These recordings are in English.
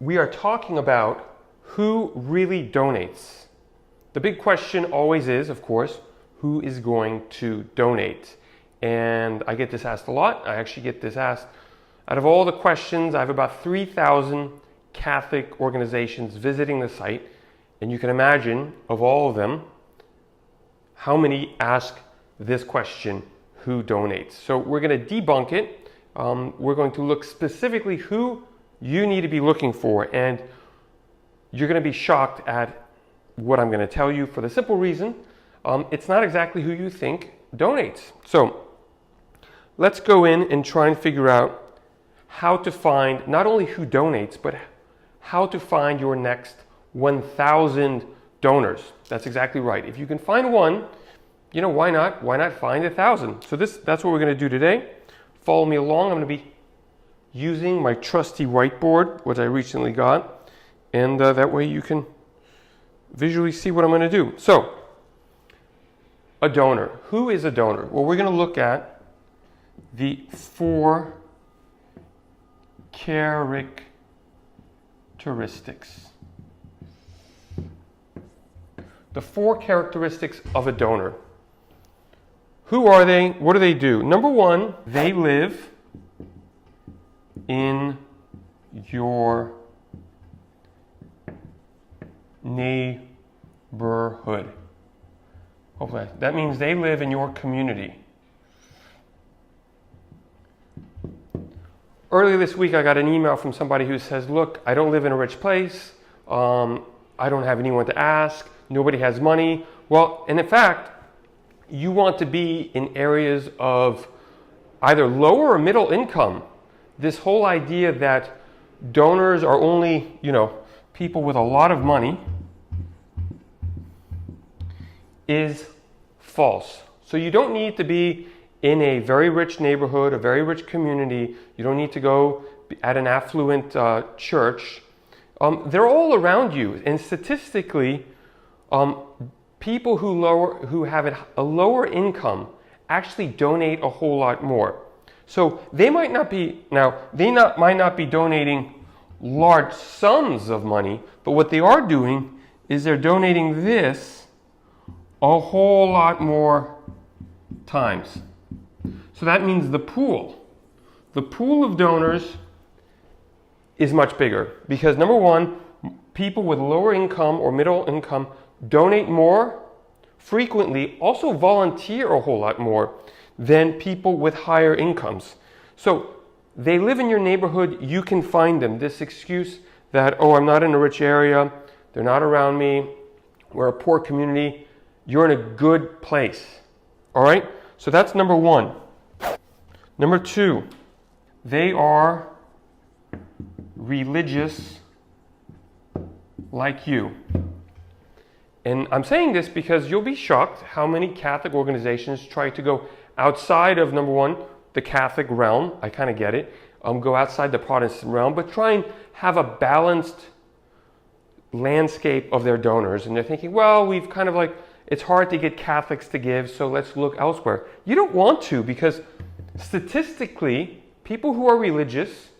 we are talking about who really donates. The big question always is, of course, who is going to donate? And I get this asked a lot. I actually get this asked, out of all the questions, I have about 3,000 Catholic organizations visiting the site. And you can imagine, of all of them, how many ask this question, who donates? So we're going to debunk it. We're going to look specifically who you need to be looking for. And you're going to be shocked at what I'm going to tell you for the simple reason, it's not exactly who you think donates. So let's go in and try and figure out how to find not only who donates, but how to find your next 1,000 donors. That's exactly right. If you can find one, why not? Why not find 1,000? So that's what we're going to do today. Follow me along. I'm going to be using my trusty whiteboard, which I recently got, and that way you can visually see what I'm going to do. So, a donor. Who is a donor? Well, we're going to look at the 4 characteristics. The 4 characteristics of a donor. Who are they? What do they do? Number 1, they live in your neighborhood. Hopefully, that means they live in your community. Earlier this week, I got an email from somebody who says, look, I don't live in a rich place. I don't have anyone to ask. Nobody has money. Well, and in fact, you want to be in areas of either lower or middle income. This whole idea that donors are only, people with a lot of money is false. So you don't need to be in a very rich neighborhood, a very rich community. You don't need to go at an affluent church. They're all around you. And statistically, people who have a lower income actually donate a whole lot more. So they might not be donating large sums of money, but what they are doing is they're donating this a whole lot more times. So that means the pool of donors is much bigger because number 1, people with lower income or middle income donate more frequently, also volunteer a whole lot more than people with higher incomes. So they live in your neighborhood, you can find them. This excuse that, I'm not in a rich area, they're not around me, we're a poor community, you're in a good place. All right? So that's number 1. Number 2, they are religious like you. And I'm saying this because you'll be shocked how many Catholic organizations try to go outside of, number 1, the Catholic realm. I kind of get it. Go outside the Protestant realm, but try and have a balanced landscape of their donors. And they're thinking, well, we've kind of it's hard to get Catholics to give, so let's look elsewhere. You don't want to, because statistically, people who are religious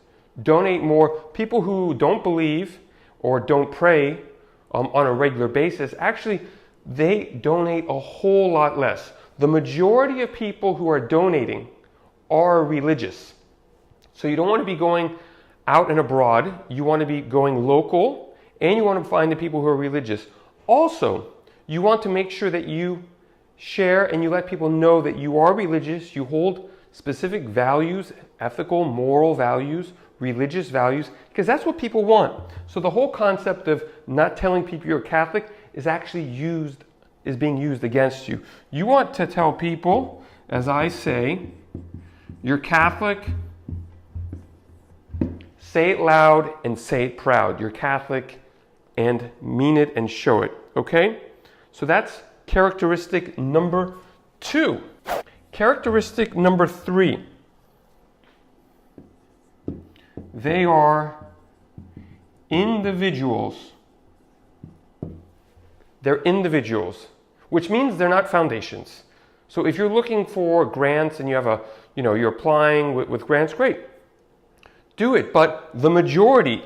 donate more. People who don't believe or don't pray on a regular basis, actually, they donate a whole lot less. The majority of people who are donating are religious. So you don't want to be going out and abroad. You want to be going local, and you want to find the people who are religious. Also, you want to make sure that you share and you let people know that you are religious, you hold specific values, ethical, moral values, religious values, because that's what people want. So the whole concept of not telling people you're Catholic is actually being used against you. You want to tell people, as I say, you're Catholic, say it loud and say it proud. You're Catholic and mean it and show it, okay? So that's characteristic number 2. Characteristic number 3. They are individuals. They're individuals, which means they're not foundations. So if you're looking for grants and you have you're applying with grants, great. Do it. But the majority,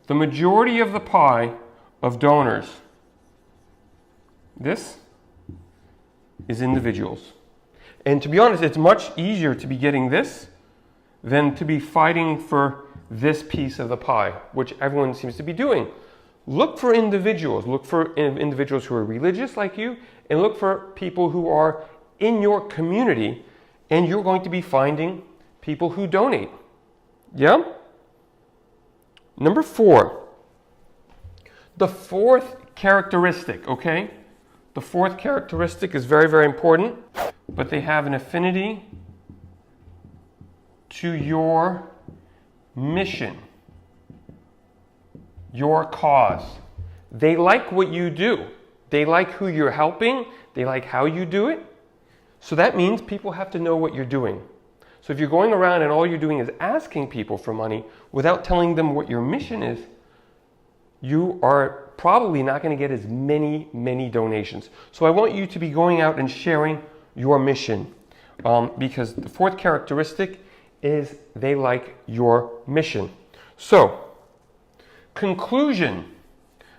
the majority of the pie of donors, this is individuals. And to be honest, it's much easier to be getting this than to be fighting for this piece of the pie, which everyone seems to be doing. Look for individuals. Look for individuals who are religious like you, and look for people who are in your community, and you're going to be finding people who donate. Yeah? Number 4. The fourth characteristic, okay? The fourth characteristic is very, very important, but they have an affinity to your mission, your cause. They like what you do. They like who you're helping. They like how you do it. So that means people have to know what you're doing. So if you're going around and all you're doing is asking people for money without telling them what your mission is, you are probably not going to get as many donations. So I want you to be going out and sharing your mission, because the fourth characteristic is they like your mission. So, conclusion.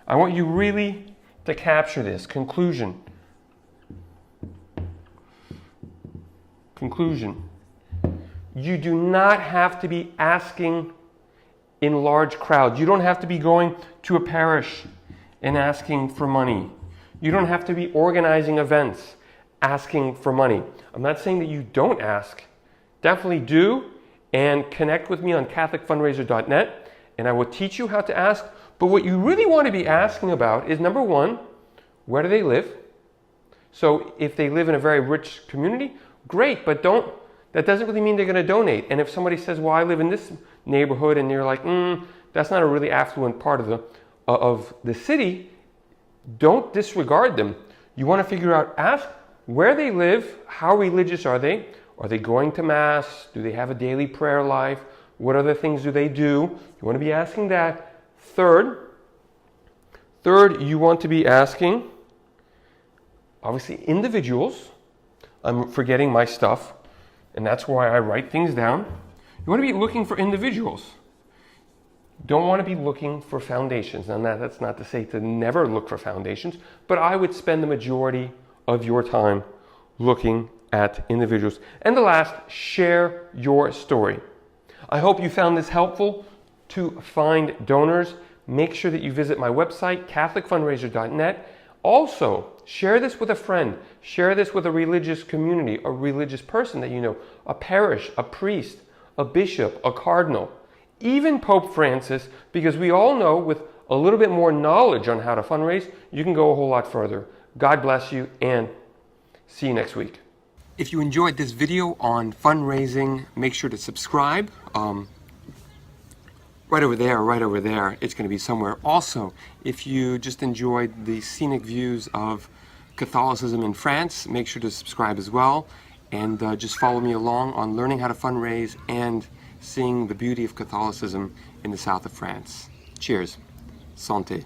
I want you really to capture this. Conclusion. Conclusion. You do not have to be asking in large crowds. You don't have to be going to a parish and asking for money. You don't have to be organizing events asking for money. I'm not saying that you don't ask. Definitely do, and connect with me on catholicfundraiser.net, and I will teach you how to ask. But what you really want to be asking about is, number 1, where do they live? So if they live in a very rich community, great, but that doesn't really mean they're going to donate. And if somebody says, well, I live in this neighborhood, and you're like, that's not a really affluent part of the city, don't disregard them. You want to figure out, ask where they live, how religious are they? Are they going to Mass? Do they have a daily prayer life? What other things do they do? You want to be asking that. Third, you want to be asking, obviously, individuals. I'm forgetting my stuff, and that's why I write things down. You want to be looking for individuals. Don't want to be looking for foundations. Now, that's not to say to never look for foundations, but I would spend the majority of your time looking at individuals. And the last, share your story. I hope you found this helpful to find donors. Make sure that you visit my website, catholicfundraiser.net. Also, share this with a friend. Share this with a religious community, a religious person that you know, a parish, a priest, a bishop, a cardinal, even Pope Francis, because we all know with a little bit more knowledge on how to fundraise, you can go a whole lot further. God bless you, and see you next week. If you enjoyed this video on fundraising, make sure to subscribe. Right over there, it's going to be somewhere. Also, if you just enjoyed the scenic views of Catholicism in France, make sure to subscribe as well. And just follow me along on learning how to fundraise and seeing the beauty of Catholicism in the south of France. Cheers. Santé.